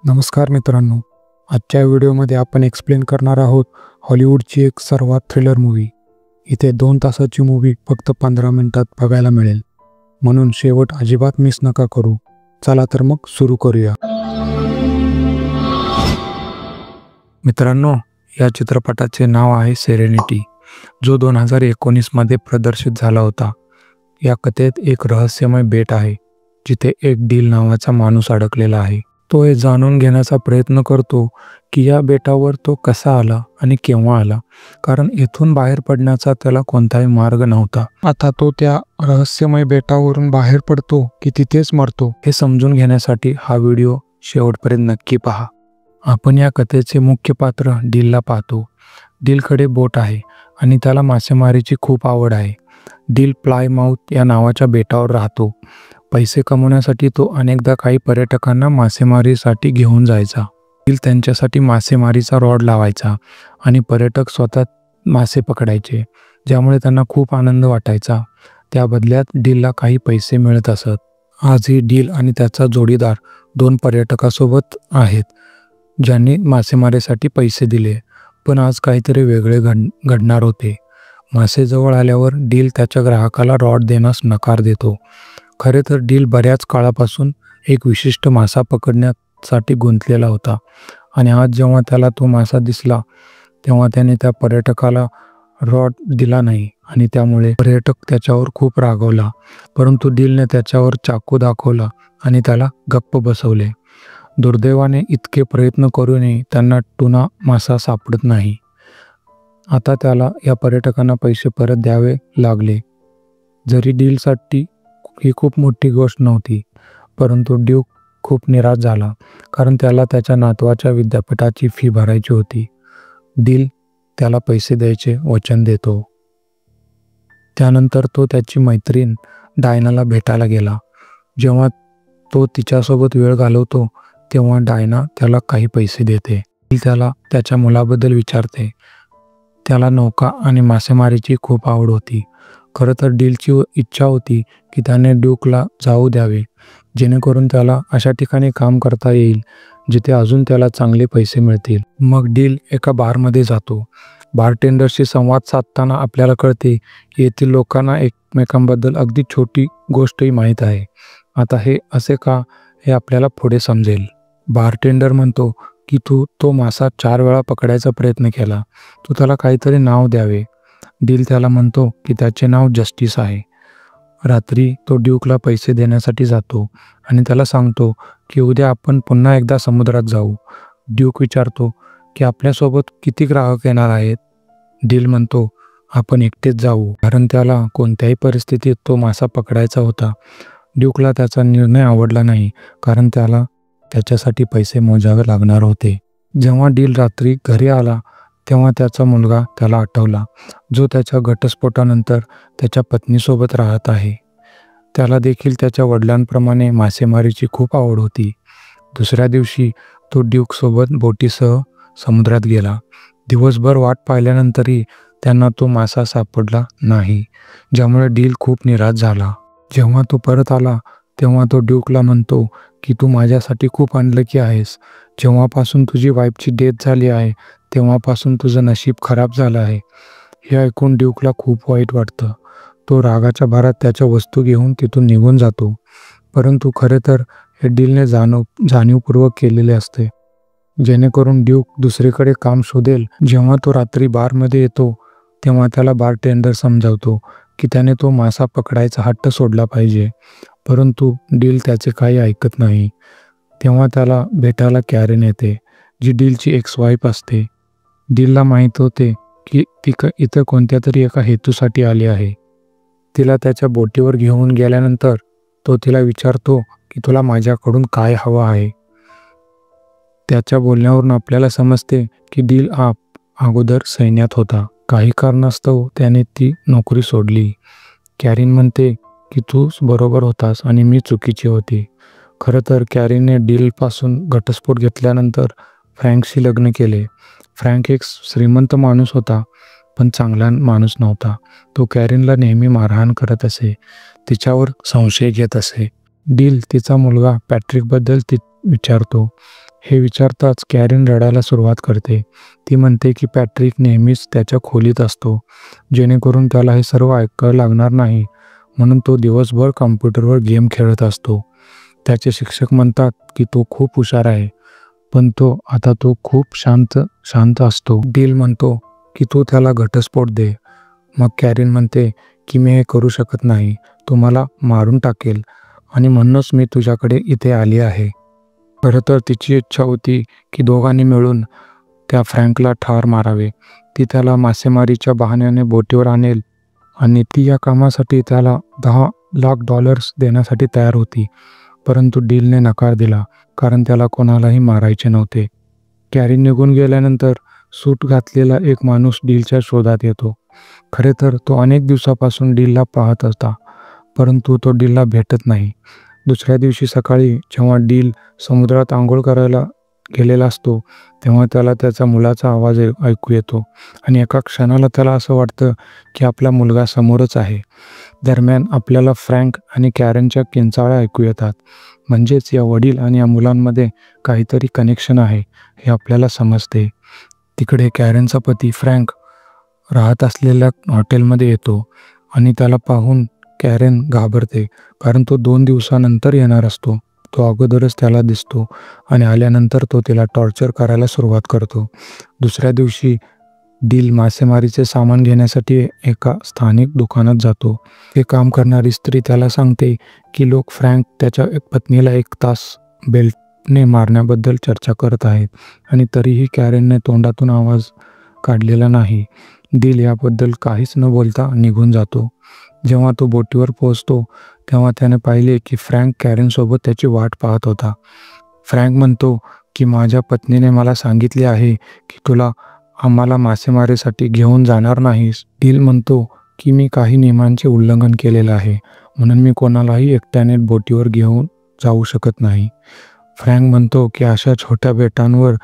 नमस्कार मित्रांनो, आजच्या व्हिडिओमध्ये आपण एक्सप्लेन करणार आहोत हॉलिवूडची एक सर्वात थ्रिलर मूवी। इथे 2 तासाची मूवी फक्त 15 मिनिटात बघायला मिळेल, म्हणून शेवट अजिबात मिस नका करू। चला तर मग सुरू करूया। मित्रांनो, या चित्रपटाचे नाव आहे सेरेनिटी, जो 2019 मध्ये प्रदर्शित झाला होता। या कथेत एक रहस्यमय बेट आहे, जिथे एक डील नावाचा माणूस अडकलेला आहे। तो हे जाणून घेण्याचा प्रयत्न करतो की या बेटावर तो कसा आला आणि केव्हा आला, कारण इथून बाहेर पडण्याचा त्याला कोणताही मार्ग नव्हता। आता तो त्या रहस्यमय बेटावरून बाहेर पडतो की तिथेच मरतो, हे समजून घेण्यासाठी हा व्हिडिओ शेवटपर्यंत नक्की पहा। आपण या कथेचे मुख्य पात्र डीलला पाहतो। डीलकडे बोट आहे आणि त्याला मासेमारीची खूप आवड आहे। डील प्लायमाउथ या नावाच्या बेटावर राहतो। पैसे कमवण्यासाठी तो अनेकदा काही पर्यटकांना मासेमारीसाठी घेऊन जायचा। डील त्यांच्यासाठी मासेमारीचा रॉड लावायचा आणि पर्यटक स्वतः मासे पकडायचे, ज्यामुळे त्यांना खूप आनंद वाटायचा। त्या बदल्यात डीलला काही पैसे मिळत असत। आजही डील आणि त्याचा जोडीदार 2 पर्यटकासोबत आहेत, ज्यांनी मासेमारीसाठी पैसे दिले, पण आज काहीतरी वेगळे घडणार होते। मासे जवळ आल्यावर डील त्याच्या ग्राहकाला रॉड देण्यास नकार देतो। खरे तर डील बऱ्याच काळापासून एक विशिष्ट मासा पकडण्यासाठी गुंतलेला होता, आणि आज जेव्हा त्याला तो मासा दिसला तेव्हा त्याने त्या पर्यटकाला रॉड दिला नाही, आणि त्यामुळे पर्यटक त्याच्यावर खूप रागावला। परंतु डीलने त्याच्यावर चाकू दाखवला आणि त्याला गप्प बसवले। दुर्दैवाने इतके प्रयत्न करूनही त्यांना टुना मासा सापडत नाही। आता त्याला या पर्यटकांना पैसे परत द्यावे लागले। जरी डीलसाठी ही खूप मोठी गोष्ट नव्हती, परंतु ड्यूक खूप निराश झाला, कारण त्याला त्याच्या नातवाच्या विद्यापीठाची फी भरायची होती। डील त्याला पैसे द्यायचे वचन देतो। त्यानंतर तो त्याची मैत्रीण डायनाला भेटायला गेला। जेव्हा तो तिच्यासोबत वेळ घालवतो तेव्हा डायना त्याला काही पैसे देते। डील त्याला त्याच्या मुलाबद्दल विचारते। त्याला नौका आणि मासेमारीची खूप आवड होती। खरं तर डीलची इच्छा होती की त्याने ड्यूकला जाऊ द्यावे, जेणेकरून त्याला अशा ठिकाणी काम करता येईल जिथे अजून त्याला चांगले पैसे मिळतील। मग डील एका बारमध्ये जातो। बारटेंडरशी संवाद साधताना आपल्याला कळते की येथील लोकांना एकमेकांबद्दल अगदी छोटी गोष्टही माहीत आहे। आता हे असे का, हे आपल्याला पुढे समजेल। बारटेंडर म्हणतो की तू तो मासा 4 वेळा पकडायचा प्रयत्न केला, तू त्याला काहीतरी नाव द्यावे। डील त्याला म्हणतो की त्याचे नाव जस्टिस आहे। रात्री तो ड्यूकला पैसे देण्यासाठी जातो आणि त्याला सांगतो की उद्या आपण पुन्हा एकदा समुद्रात जाऊ। ड्यूक विचारतो की आपल्यासोबत किती ग्राहक येणार आहेत। डील म्हणतो आपण एकटेच जाऊ, कारण त्याला कोणत्याही परिस्थितीत तो मासा पकडायचा होता। ड्यूकला त्याचा निर्णय आवडला नाही, कारण त्याला त्याच्यासाठी पैसे मोजावे लागणार होते। जेव्हा डील रात्री घरी आला तेव्हा त्याचा मुलगा त्याला आठवला, जो त्याच्या घटस्फोटानंतर त्याच्या पत्नीसोबत राहत आहे। त्याला देखील त्याच्या वडिलांप्रमाणे मासेमारीची खूप आवड होती। दुसऱ्या दिवशी तो ड्यूकसोबत बोटीसह समुद्रात गेला। दिवसभर वाट पाहिल्यानंतरही त्यांना तो मासा सापडला नाही, ज्यामुळे डील खूप निराश झाला। जेव्हा तो परत आला तेव्हा तो ड्यूकला म्हणतो की तू माझ्यासाठी खूप अनलकी आहेस। जेव्हापासून तुझी वाईफची डेथ झाली आहे तेव्हापासून तुझं नशीब खराब झालं आहे। हे ऐकून ड्यूकला खूप वाईट वाटतं। तो रागाच्या भरात त्याच्या वस्तू घेऊन तिथून निघून जातो, परंतु खरे तर हे डीलने जाणीवपूर्वक केलेले असते, जेणेकरून ड्यूक दुसरीकडे काम शोधेल। जेव्हा तो रात्री बारमध्ये येतो तेव्हा त्याला बारटेंडर समजावतो की त्याने तो मासा पकडायचा हट्ट सोडला पाहिजे, परंतु डील त्याचे काही ऐकत नाही। तेव्हा त्याला भेटायला कॅरेन येते, जी डीलची एक्स वाईफ असते। डीलला माहीत होते की ती इथं कोणत्या तरी एका हेतूसाठी आली आहे। तिला त्याच्या बोटीवर घेऊन गेल्यानंतर तो तिला विचारतो की तुला माझ्याकडून काय हवं आहे। त्याच्या बोलण्यावरून आपल्याला समजते की डील अगोदर सैन्यात होता। काही कारणास्तव त्याने ती नोकरी सोडली। कॅरीन म्हणते की तू बरोबर होतास आणि मी चुकीची होती। खरं तर कॅरीनने डीलपासून घटस्फोट घेतल्यानंतर फ्रँकशी लग्न केले। फ्रँक एक श्रीमंत माणूस होता, पण चांगला माणूस नव्हता। तो कॅरीनला नेहमी मारहाण करत असे, तिच्यावर संशय घेत असे। डील तिचा मुलगा पॅट्रिकबद्दल विचारतो. हे विचारताच कॅरेन रडायला सुरुवात करते. ती म्हणते की पॅट्रिक नेहमीच त्याच्या खोलीत असतो, जेणेकरून त्याला हे सर्व ऐकावं लागणार नाही, म्हणून तो दिवसभर कॉम्प्युटरवर गेम खेळत असतो. त्याचे शिक्षक म्हणतात की तो खूप हुशार आहे, पण तो खूप शांत असतो. डील म्हणतो की तू त्याला घटस्फोट दे. मग कॅरेन म्हणते की मी हे करू शकत नाही, तो मला मारून टाकेल आणि म्हणूनच मी तुझ्याकडे इथे आली आहे. खरं तर तिची इच्छा होती की दोघांनी मिळून त्या फ्रँकला ठार मारावे. ती त्याला मासेमारीच्या बहाण्याने बोटीवर आणेल आणि ती या कामासाठी त्याला $10,00,000 देण्यासाठी तयार होती. परंतु डीलने नकार दिला, कारण त्याला कोणालाही मारायचे नव्हते. कॅरेन निघून गेल्यानंतर सूट घातलेला एक माणूस डीलच्या शोधात येतो. खरे तर तो अनेक दिवसापासून डीलला पाहत होता, परंतु तो डीलला भेटत नाही. दुसऱ्या दिवशी सकाळी जेव्हा डील समुद्रात आंघोळ करायला गेलेला असतो, तेव्हा त्याला त्याच्या मुलाचा आवाज ऐकू येतो आणि एका क्षणाला त्याला असं वाटतं की आपला मुलगा समोरच आहे. दरम्यान आपल्याला फ्रँक आणि कॅरेनच्या किंचाळ्या ऐकू येतात. म्हणजेच या वडील आणि या मुलांमध्ये काहीतरी कनेक्शन आहे हे आपल्याला समजते. तिकडे कॅरेनचा पती फ्रँक राहत असलेल्या हॉटेलमध्ये येतो आणि त्याला पाहून कॅरेन घाबरते, कारण तो 2 दिवसानंतर येणार असतो. तो अगोदरच त्याला दिसतो आणि आल्यानंतर तो तिला टॉर्चर करायला सुरुवात करतो. दुसऱ्या दिवशी डील मासेमारीचे सामान घेण्यासाठी एका स्थानिक दुकानात जातो. ते काम करणारी स्त्री त्याला सांगते की लोक फ्रँक त्याच्या पत्नीला 1 तास बेल्टने मारण्याबद्दल चर्चा करत आहेत आणि तरीही कॅरेनने तोंडातून आवाज काढलेला नाही. डील याबद्दल काहीच न बोलता निघून जातो. जेव्हा तो बोटीवर पोहोचतो तेव्हा त्याने पाहिले की फ्रँक कॅरेनसोबत त्याची वाट पाहत होता. फ्रँक म्हणतो की माझ्या पत्नीने मला सांगितले आहे की तुला आम्हाला मासेमारीसाठी घेऊन जाणार नाहीस. डील म्हणतो की मी काही नियमांचे उल्लंघन केलेलं आहे, म्हणून मी कोणालाही एकट्याने बोटीवर घेऊन जाऊ शकत नाही. फ्रँक म्हणतो की अशा छोट्या बेटांवर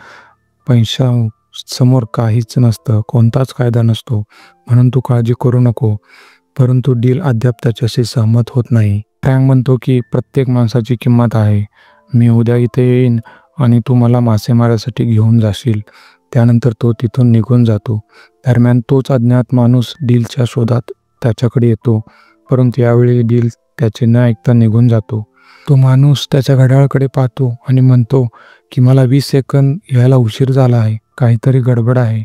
पैशांसमोर काहीच नसतं, कोणताच कायदा नसतो, म्हणून तू काळजी करू नको. परंतु डील अद्याप त्याच्याशी सहमत होत नाही. फ्रँक म्हणतो की प्रत्येक माणसाची किंमत आहे. मी उद्या इथे येईन आणि तू मला मासेमारीसाठी घेऊन जाशील. त्यानंतर तो तिथून निघून जातो. दरम्यान तोच अज्ञात माणूस डीलच्या शोधात त्याच्याकडे येतो, परंतु यावेळी डील त्याचे न ऐकता निघून जातो. तो माणूस त्याच्या घड्याळाकडे पाहतो आणि म्हणतो की मला 20 सेकंद यायला उशीर झाला आहे, काहीतरी गडबड आहे.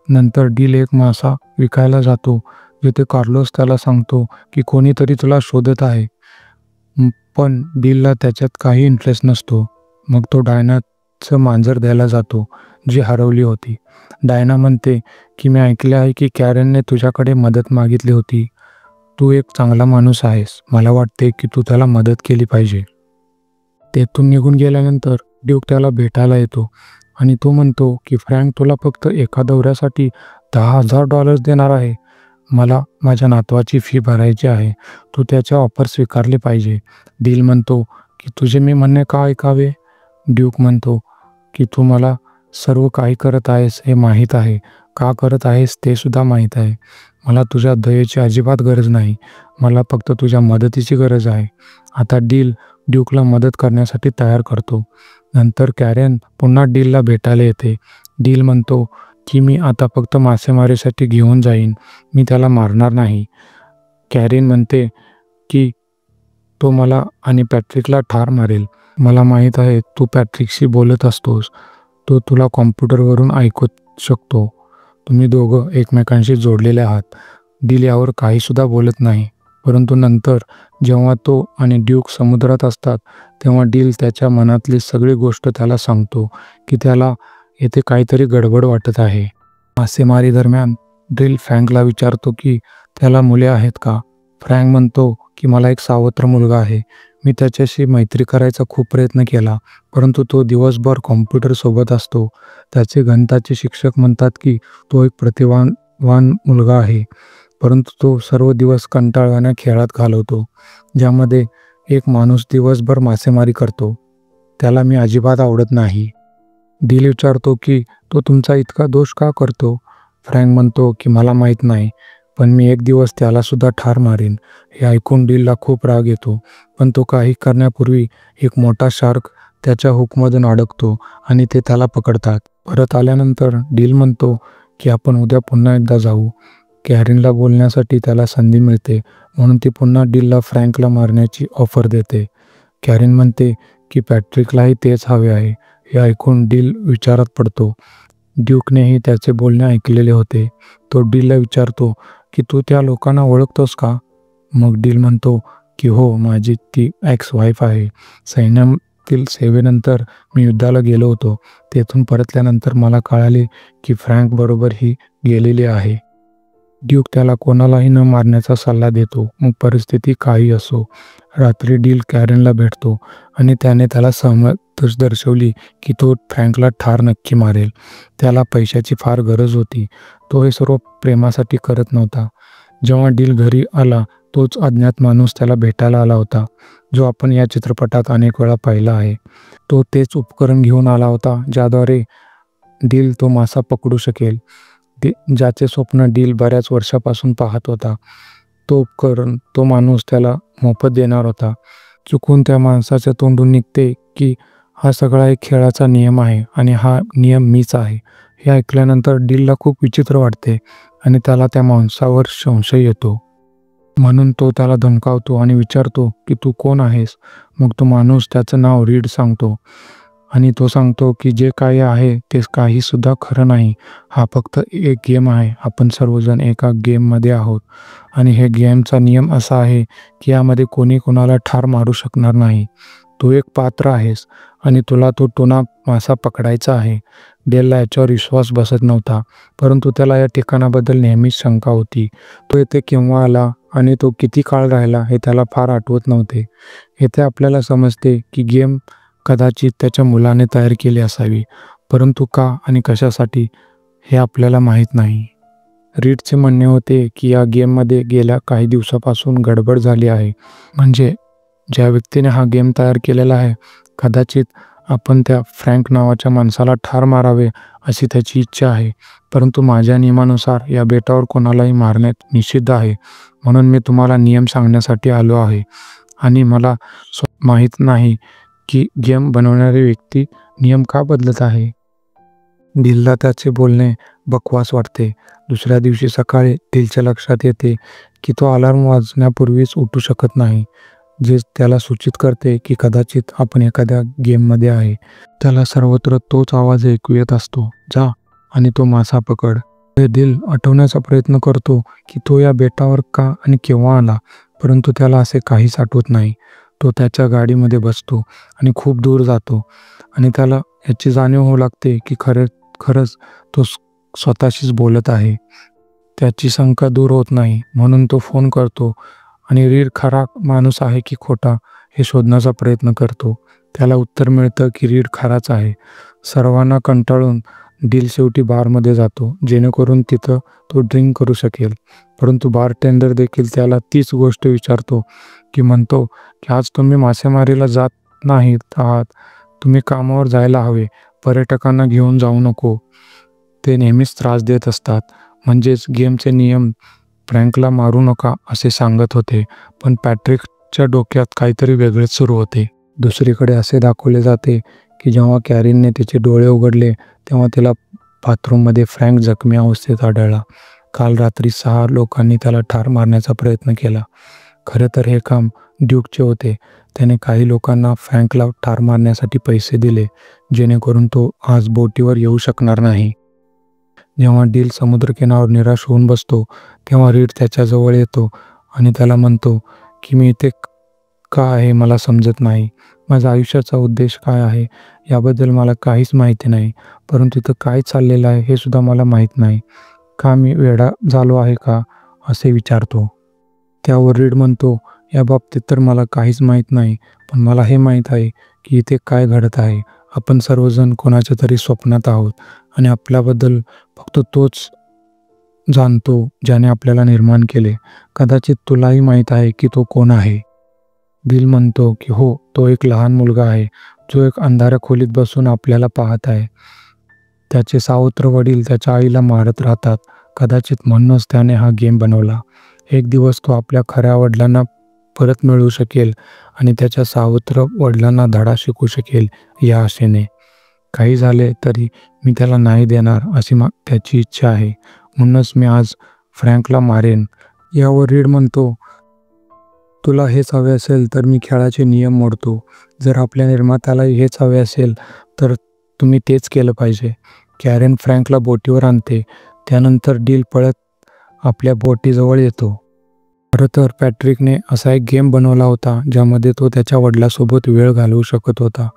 नंतर डील एक मासा विकायला जातो, जिथे कार्लोस त्याला सांगतो की कोणीतरी तुला शोधत आहे. पण डीलला त्याच्यात काही इंटरेस्ट नसतो. मग तो डायनाचं मांजर द्यायला जातो, जी हरवली होती. डायना म्हणते की मी ऐकले आहे की कॅरेनने तुझ्याकडे मदत मागितली होती. तू एक चांगला माणूस आहेस, मला वाटते की तू त्याला मदत केली पाहिजे. तेथून निघून गेल्यानंतर ड्यूक त्याला भेटायला येतो आणि तो म्हणतो की फ्रँक तुला फक्त एका दौऱ्यासाठी $10,000 देणार आहे. मला माझ्या नातवाची फी भरायची आहे, तू त्याचे ऑफर स्वीकारले पाहिजे. डील म्हणतो की तुझे मी म्हणणे का ऐकावे. ड्यूक म्हणतो की तू मला सर्व काही करत आहेस हे माहीत आहे, का करत आहेस ते सुद्धा माहीत आहे. मला तुझ्या दयेची अजिबात गरज नाही, मला फक्त तुझ्या मदतीची गरज आहे. आता डील ड्यूकला मदत करण्यासाठी तयार करतो. नंतर कॅरेन पुन्हा डीलला भेटायला येते. डील म्हणतो की मी आता फक्त मासेमारीसाठी घेऊन जाईन, मी त्याला मारणार नाही. कॅरेन म्हणते की तो मला आणि पॅट्रिकला ठार मारेल. मला माहीत आहे तू पॅट्रिकशी बोलत असतोस, तो तुला कॉम्प्युटरवरून ऐकू शकतो. तुम्ही दोघं एकमेकांशी जोडलेले आहात. डील यावर काहीसुद्धा बोलत नाही. परंतु नंतर जेव्हा तो आणि ड्यूक समुद्रात असतात तेव्हा डील त्याच्या मनातली सगळी गोष्ट त्याला सांगतो की त्याला येथे काहीतरी गडबड वाटत आहे. मासेमारी दरम्यान डील फ्रँकला विचारतो की त्याला मुले आहेत का. फ्रँक म्हणतो की मला एक सावत्र मुलगा आहे. मी त्याच्याशी मैत्री करायचा खूप प्रयत्न केला, परंतु तो दिवसभर कॉम्प्युटरसोबत असतो. त्याचे गणिताचे शिक्षक म्हणतात की तो एक प्रतिभावान मुलगा आहे, परंतु तो सर्व दिवस कंटाळवाण्या खेळात घालवतो, ज्यामध्ये एक माणूस दिवसभर मासेमारी करतो. त्याला मी अजिबात आवडत नाही. डील विचारतो की तो तुमचा इतका दोष का करतो. फ्रँक म्हणतो की मला माहीत नाही, पण मी एक दिवस त्यालासुद्धा ठार मारेन. हे ऐकून डीलला खूप राग येतो, पण तो काही करण्यापूर्वी एक मोठा शार्क त्याच्या हुकमधून अडकतो आणि ते त्याला पकडतात. परत आल्यानंतर डील म्हणतो की आपण उद्या पुन्हा एकदा जाऊ. कॅरीनला बोलण्यासाठी त्याला संधी मिळते, म्हणून ती पुन्हा डीलला फ्रँकला मारण्याची ऑफर देते. कॅरीन म्हणते की पॅट्रिकलाही तेच हवे आहे. हे ऐकून डील विचारात पडतो. ड्यूकनेही त्याचे बोलणे ऐकलेले होते. तो डीलला विचारतो की तू त्या लोकांना ओळखतोस का? मग डील म्हणतो की हो, माझी ती एक्स वाईफ आहे. सैन्यातील सेवेनंतर मी युद्धाला गेलो होतो. तेथून परतल्यानंतर मला कळाले की फ्रँक बरोबर ही गेलेली आहे. ड्यूक त्याला कोणालाही न मारण्याचा सल्ला देतो, मग परिस्थिती काही असो. रात्री डील कॅरेनला भेटतो आणि त्याने त्याला सहमत दर्शवली की तो फ्रँकला ठार नक्की मारेल. त्याला पैशाची फार गरज होती. तो हे सर्व प्रेमासाठी करत नव्हता. जेव्हा डील घरी आला, तोच अज्ञात माणूस त्याला भेटायला आला होता, जो आपण या चित्रपटात अनेक वेळा पाहिला आहे. तो तेच उपकरण घेऊन आला होता ज्याद्वारे डील तो मासा पकडू शकेल, ज्याचे स्वप्न डील बऱ्याच वर्षापासून पाहत होता. तो उपकरण तो माणूस त्याला मोफत देणार होता. चुकून त्या माणसाच्या तोंडून निघते की हा सगळा एक खेळाचा नियम आहे आणि हा नियम मीच आहे. हे ऐकल्यानंतर डीलला खूप विचित्र वाटते आणि त्याला त्या माणसावर संशय येतो. म्हणून तो त्याला धमकावतो आणि विचारतो की तू कोण आहेस? मग तो माणूस त्याचं नाव रीड सांगतो आणि तो सांगतो की जे काही आहे ते काहीसुद्धा खरं नाही. हा फक्त एक गेम आहे. आपण सर्वजण एका गेममध्ये आहोत आणि हे गेमचा नियम असा आहे की यामध्ये कोणी कोणाला ठार मारू शकणार नाही. तू एक पात्र आहेस आणि तुला तो टोना मासा पकडायचा आहे. डेलला याच्यावर विश्वास बसत नव्हता, परंतु त्याला या ठिकाणाबद्दल नेहमीच शंका होती. तो येथे केव्हा आला आणि तो किती काळ राहिला हे त्याला फार आठवत नव्हते. येथे आपल्याला समजते की गेम कदाचित त्याच्या मुलाने तयार केली असावी, परंतु का आणि कशासाठी हे आपल्याला माहीत नाही. रीडचे म्हणणे होते की या गेममध्ये गेल्या काही दिवसापासून गडबड झाली आहे. म्हणजे ज्या व्यक्तीने हा गेम तयार केलेला आहे, कदाचित आपण त्या फ्रँक नावाच्या माणसाला ठार मारावे अशी त्याची इच्छा आहे. परंतु माझ्या नियमानुसार या बेटावर कोणालाही मारण्यात निषिद्ध आहे. म्हणून मी तुम्हाला नियम सांगण्यासाठी आलो आहे आणि मला माहीत नाही की गेम बनवणारी व्यक्ती नियम का बदलत आहे. डीलला त्याचे बोलणे बकवास वाटते. दुसऱ्या दिवशी सकाळी डीलच्या लक्षात येते की तो अलार्म वाजण्यापूर्वीच उठू शकत नाही, जे त्याला सूचित करते की कदाचित आपण एखाद्या गेममध्ये आहे. त्याला सर्वत्र तोच आवाज ऐकू येत असतो, जा आणि तो मासा पकड. डील आठवण्याचा प्रयत्न करतो की तो या बेटावर का आणि केव्हा आला, परंतु त्याला असे काहीच आठवत नाही. तो त्याच्या गाडीमध्ये बसतो आणि खूप दूर जातो आणि त्याला याची जाणीव होऊ लागते की खरंच तो स्वतःशीच बोलत आहे. त्याची शंका दूर होत नाही, म्हणून तो फोन करतो आणि रीड खरा माणूस आहे की खोटा हे शोधण्याचा प्रयत्न करतो. त्याला उत्तर मिळतं की रीड खराच आहे. सर्वांना कंटाळून डील शेवटी बारमध्ये जातो, जेणेकरून तिथं तो ड्रिंक करू शकेल. परंतु बारटेंडर देखील त्याला तीच गोष्ट विचारतो की म्हणतो की आज तुम्ही मासेमारीला जात नाहीत आहात, तुम्ही कामावर जायला हवे, पर्यटकांना घेऊन जाऊ नको. ते नेहमीच त्रास देत असतात. म्हणजेच गेमचे नियम फ्रँकला मारू नका असे सांगत होते, पण पॅट्रिकच्या डोक्यात काहीतरी वेगळेच सुरू होते. दुसरीकडे असे दाखवले जाते की जेव्हा कॅरीनने तिचे डोळे उघडले तेव्हा तिला बाथरूममध्ये फ्रँक जखमी अवस्थेत आढळला. काल रात्री 6 लोकांनी त्याला ठार मारण्याचा प्रयत्न केला. खरं तर हे काम ड्यूकचे होते. त्याने काही लोकांना फ्रँकला ठार मारण्यासाठी पैसे दिले, जेणेकरून तो आज बोटीवर येऊ शकणार नाही. जेव्हा डील समुद्रकिनाऱ्यावर निराश होऊन बसतो तेव्हा रीड त्याच्याजवळ येतो आणि त्याला म्हणतो की मी इथे का आहे मला समजत नाही. माझ्या आयुष्याचा उद्देश काय आहे याबद्दल मला काहीच माहिती नाही, परंतु इथं काय चाललेलं आहे हे सुद्धा मला माहीत नाही. का मी वेडा झालो आहे का असे विचारतो. त्यावर रीड म्हणतो, या बाबतीत तर मला काहीच माहीत नाही, पण मला हे माहीत आहे की इथे काय घडत आहे. आपण सर्वजण कोणाच्या तरी स्वप्नात आहोत आणि आपल्याबद्दल फक्त तोच जाणतो ज्याने आपल्याला निर्माण केले. कदाचित तुलाही माहीत आहे की तो कोण आहे. डील म्हणतो की हो, तो एक लहान मुलगा आहे जो एक अंधाऱ्या खोलीत बसून आपल्याला पाहत आहे. त्याचे सावत्र वडील त्याच्या आईला मारत राहतात. कदाचित म्हणूनच त्याने हा गेम बनवला. एक दिवस तो आपल्या खऱ्या वडिलांना परत मिळवू शकेल आणि त्याच्या सावत्र वडिलांना धडा शिकू शकेल या आशेने. काही झाले तरी मी त्याला नाही देणार अशी त्याची इच्छा आहे. म्हणूनच मी आज फ्रँकला मारेन. यावर रीड म्हणतो, तुला हेच हवे असेल तर मी खेळाचे नियम मोडतो. जर आपल्या निर्मात्याला हेच हवे असेल तर तुम्ही तेच केलं पाहिजे. कॅरेन फ्रँकला बोटीवर आणते. त्यानंतर डील पळत आपल्या बोटीजवळ येतो. खरं तर पॅट्रिकने असा एक गेम बनवला होता ज्यामध्ये तो त्याच्या वडिलांसोबत वेळ घालवू शकत होता.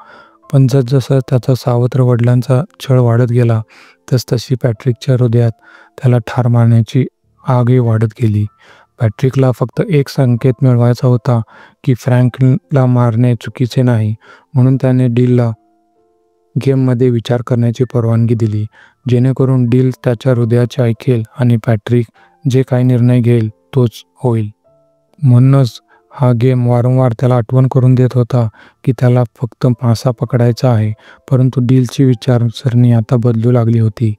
पण जसजसं त्याचा सावत्र वडिलांचा छळ वाढत गेला तसतशी पॅट्रिकच्या हृदयात त्याला ठार मारण्याची आगही वाढत गेली. पॅट्रिकला फक्त एक संकेत मिळवायचा होता की फ्रँकला मारणे चुकीचे नाही. म्हणून त्याने डीलला गेममध्ये विचार करण्याची परवानगी दिली, जेणेकरून डील त्याच्या हृदयाचे ऐकेल आणि पॅट्रिक जे काही निर्णय घेईल तोच होईल. म्हणूनच हा गेम वारंवार त्याला आठवण करून देत होता की त्याला फक्त मासा पकडायचा आहे. परंतु डीलची विचारसरणी आता बदलू लागली होती.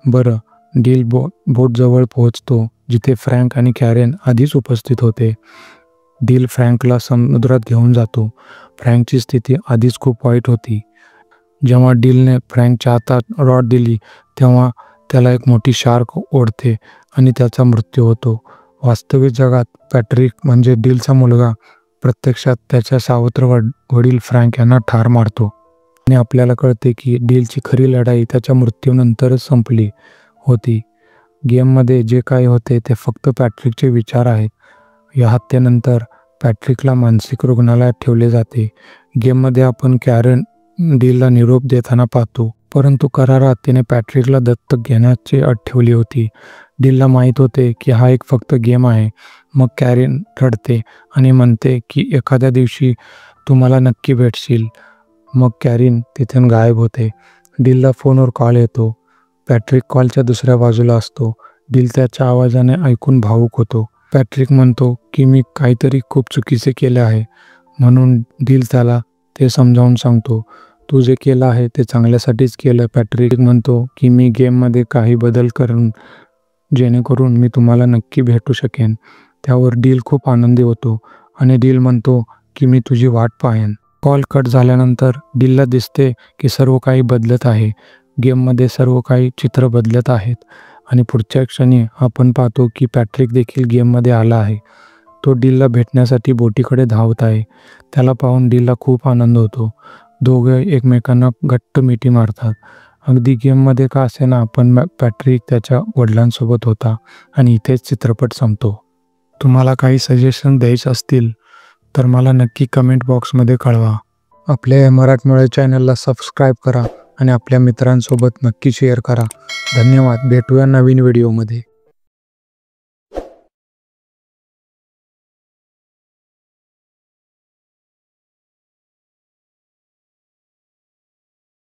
बरं, डील बोटजवळ पोहोचतो जिथे फ्रँक आणि कॅरेन आधीच उपस्थित होते. डील फ्रँकला समुद्रात घेऊन जातो. फ्रँकची स्थिती आधीच खूप वाईट होती. जेव्हा डीलने फ्रँकच्या हातात रॉड दिली तेव्हा त्याला एक मोठी शार्क ओढते आणि त्याचा मृत्यू होतो. वास्तविक जगात पॅट्रिक म्हणजे डीलचा मुलगा प्रत्यक्षात त्याच्या सावत्र वडील फ्रँक यांना ठार मारतो आणि आपल्याला कळते की डीलची खरी लढाई त्याच्या मृत्यूनंतरच संपली होती. गेममध्ये जे काही होते ते फक्त पॅट्रिकचे विचार आहेत. या हत्येनंतर पॅट्रिकला मानसिक रुग्णालयात ठेवले जाते. गेममध्ये आपण कॅरेन डीलला निरोप देताना पाहतो, परंतु करारात तिने पॅट्रिकला दत्तक घेण्याची अट ठेवली होती. डीलला माहीत होते की हा एक फक्त गेम आहे. मग कॅरेन रडते आणि म्हणते की एखाद्या दिवशी तू मला नक्की भेटशील. मग कॅरेन तिथून गायब होते. डीलला फोनवर कॉल येतो. पॅट्रिक कॉलच्या दुसऱ्या बाजूला असतो. डील त्याच्या आवाजाने ऐकून भावूक होतो. पॅट्रिक म्हणतो की मी काहीतरी खूप चुकीचे केले आहे. म्हणून डील त्याला ते समजावून सांगतो. तू जे केलं आहे ते चांगल्यासाठीच केलं. पॅट्रिक म्हणतो की मी गेममध्ये काही बदल करून जेणेकरून मी तुम्हाला नक्की भेटू शकेन. त्यावर डील खूप आनंदी होतो आणि डील म्हणतो की मी तुझी वाट पाहेन. कॉल कट झाल्यानंतर डीलला दिसते की सर्व काही बदलत आहे. गेममध्ये सर्व काही चित्र बदलत आहेत आणि पुढच्या क्षणी आपण पाहतो की पॅट्रिक देखील गेममध्ये आला आहे. तो डीलला भेटण्यासाठी बोटीकडे धावत आहे. त्याला पाहून डीलला खूप आनंद होतो. दोघे एकमेकांना घट्ट मिठी मारतात. अगदी गेममध्ये का असेना पण पॅट्रिक त्याच्या वडिलांसोबत होता आणि इथेच चित्रपट संपतो. तुम्हाला काही सजेशन द्यायचे असतील तर मला नक्की कमेंट बॉक्समध्ये कळवा. आपल्या मराठमोळे चॅनलला सबस्क्राईब करा आणि आपल्या मित्रांसोबत नक्की शेअर करा. धन्यवाद. भेटूया नवीन व्हिडिओमध्ये.